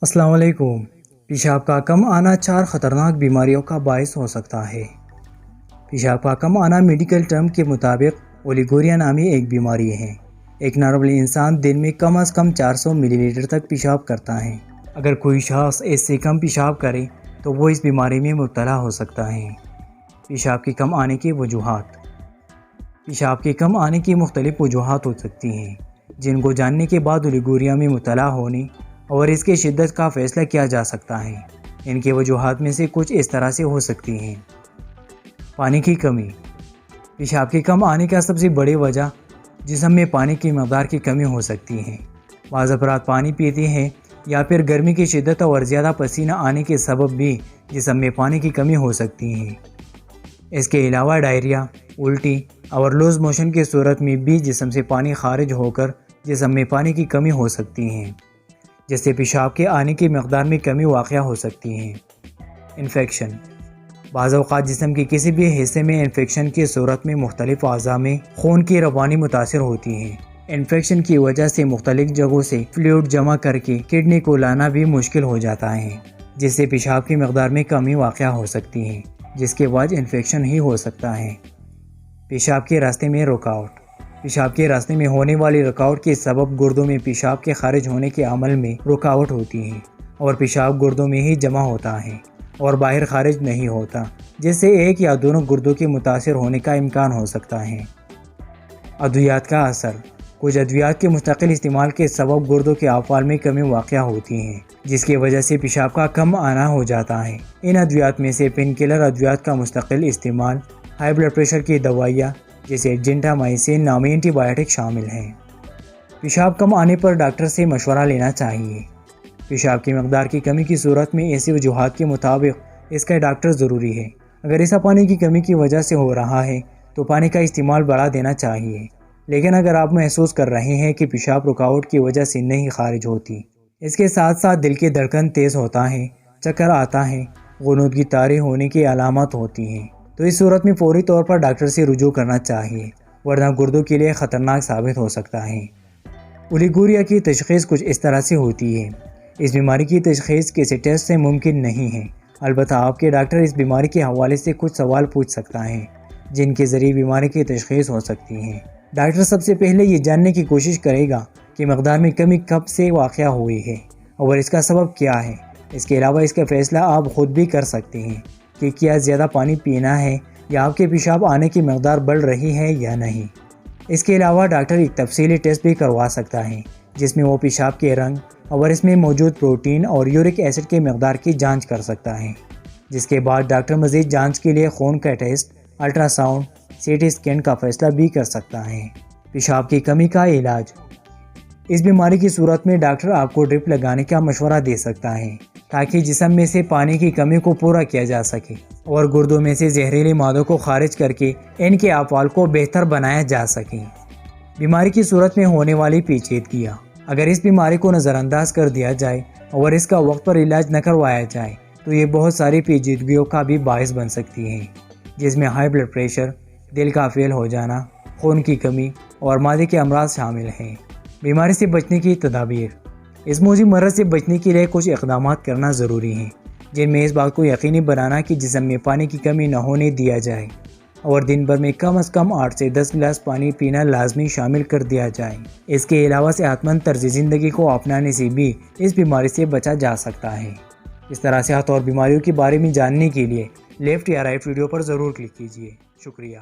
السلام علیکم۔ پیشاب کا کم آنا 4 خطرناک بیماریوں کا باعث ہو سکتا ہے۔ پیشاب کا کم آنا میڈیکل ٹرم کے مطابق اولیگوریا نامی ایک بیماری ہے۔ ایک نارمل انسان دن میں کم از کم 400 ملی لیٹر تک پیشاب کرتا ہے۔ اگر کوئی شخص اس سے کم پیشاب کرے تو وہ اس بیماری میں مبتلا ہو سکتا ہے۔ پیشاب کے کم آنے کی وجوہات۔ پیشاب کے کم آنے کی مختلف وجوہات ہو سکتی ہیں، جن کو جاننے کے بعد اولیگوریا میں مبتلا ہونے اور اس کی شدت کا فیصلہ کیا جا سکتا ہے۔ ان کی وجوہات میں سے کچھ اس طرح سے ہو سکتی ہیں۔ پانی کی کمی۔ پیشاب کے کم آنے کا سب سے بڑی وجہ جسم میں پانی کی مقدار کی کمی ہو سکتی ہے۔ بعض افراد پانی پیتے ہیں یا پھر گرمی کی شدت اور زیادہ پسینہ آنے کے سبب بھی جسم میں پانی کی کمی ہو سکتی ہے۔ اس کے علاوہ ڈائریا، الٹی اور لوز موشن کی صورت میں بھی جسم سے پانی خارج ہو کر جسم میں پانی کی کمی ہو سکتی ہے، جس سے پیشاب کے آنے کی مقدار میں کمی واقع ہو سکتی ہے۔ انفیکشن۔ بعض اوقات جسم کے کسی بھی حصے میں انفیکشن کی صورت میں مختلف اعضاء میں خون کی روانی متاثر ہوتی ہے۔ انفیکشن کی وجہ سے مختلف جگہوں سے فلوئڈ جمع کر کے کڈنی کو لانا بھی مشکل ہو جاتا ہے، جس سے پیشاب کی مقدار میں کمی واقع ہو سکتی ہے، جس کے بعد انفیکشن ہی ہو سکتا ہے۔ پیشاب کے راستے میں رکاوٹ۔ پیشاب کے راستے میں ہونے والی رکاوٹ کے سبب گردوں میں پیشاب کے خارج ہونے کے عمل میں رکاوٹ ہوتی ہے اور پیشاب گردوں میں ہی جمع ہوتا ہے اور باہر خارج نہیں ہوتا، جس سے ایک یا دونوں گردوں کے متاثر ہونے کا امکان ہو سکتا ہے۔ ادویات کا اثر۔ کچھ ادویات کے مستقل استعمال کے سبب گردوں کے افعال میں کمی واقع ہوتی ہے، جس کی وجہ سے پیشاب کا کم آنا ہو جاتا ہے۔ ان ادویات میں سے پین کلر ادویات کا مستقل استعمال، ہائی بلڈ پریشر کی دوائیاں جیسے جینٹامائسین نامی اینٹی بائیوٹک شامل ہیں۔ پیشاب کم آنے پر ڈاکٹر سے مشورہ لینا چاہیے۔ پیشاب کی مقدار کی کمی کی صورت میں ایسی وجوہات کے مطابق اس کا ڈاکٹر ضروری ہے۔ اگر ایسا پانی کی کمی کی وجہ سے ہو رہا ہے تو پانی کا استعمال بڑھا دینا چاہیے، لیکن اگر آپ محسوس کر رہے ہیں کہ پیشاب رکاوٹ کی وجہ سے نہیں خارج ہوتی، اس کے ساتھ ساتھ دل کی دھڑکن تیز ہوتا ہے، چکر آتا ہے، غنودگی طاری ہونے کی علامات ہوتی ہیں، تو اس صورت میں فوری طور پر ڈاکٹر سے رجوع کرنا چاہیے، ورنہ گردوں کے لیے خطرناک ثابت ہو سکتا ہے۔ اولیگوریا کی تشخیص کچھ اس طرح سے ہوتی ہے۔ اس بیماری کی تشخیص کسی ٹیسٹ سے ممکن نہیں ہے، البتہ آپ کے ڈاکٹر اس بیماری کے حوالے سے کچھ سوال پوچھ سکتا ہے، جن کے ذریعے بیماری کی تشخیص ہو سکتی ہے۔ ڈاکٹر سب سے پہلے یہ جاننے کی کوشش کرے گا کہ مقدار میں کمی کب سے واقع ہوئی ہے اور اس کا سبب کیا ہے۔ اس کے علاوہ اس کا فیصلہ آپ خود بھی کر سکتے ہیں کہ کیا زیادہ پانی پینا ہے یا آپ کے پیشاب آنے کی مقدار بڑھ رہی ہے یا نہیں۔ اس کے علاوہ ڈاکٹر ایک تفصیلی ٹیسٹ بھی کروا سکتا ہے، جس میں وہ پیشاب کے رنگ اور اس میں موجود پروٹین اور یورک ایسڈ کی مقدار کی جانچ کر سکتا ہے، جس کے بعد ڈاکٹر مزید جانچ کے لیے خون کا test, ultrasound, C T scan کا فیصلہ بھی کر سکتا ہے۔ پیشاب کی کمی کا علاج۔ اس بیماری کی صورت میں ڈاکٹر آپ کو ڈرپ لگانے کا مشورہ دے سکتا ہے تاکہ جسم میں سے پانی کی کمی کو پورا کیا جا سکے اور گردوں میں سے زہریلے مادوں کو خارج کر کے ان کے افعال کو بہتر بنایا جا سکے۔ بیماری کی صورت میں ہونے والی پیچیدگیاں۔ اگر اس بیماری کو نظر انداز کر دیا جائے اور اس کا وقت پر علاج نہ کروایا جائے تو یہ بہت ساری پیچیدگیوں کا بھی باعث بن سکتی ہے، جس میں ہائی بلڈ پریشر، دل کا فیل ہو جانا، خون کی کمی اور معدے کے امراض شامل ہیں۔ بیماری سے بچنے کی تدابیر۔ اس موذی مرض سے بچنے کے لیے کچھ اقدامات کرنا ضروری ہیں، جن میں اس بات کو یقینی بنانا کہ جسم میں پانی کی کمی نہ ہونے دیا جائے اور دن بھر میں کم از کم 8 سے 10 گلاس پانی پینا لازمی شامل کر دیا جائے۔ اس کے علاوہ صحت مند طرز زندگی کو اپنانے سے بھی اس بیماری سے بچا جا سکتا ہے۔ اس طرح صحت اور بیماریوں کے بارے میں جاننے کے لیے لیفٹ یا رائٹ ویڈیو پر ضرور کلک کیجیے۔ شکریہ۔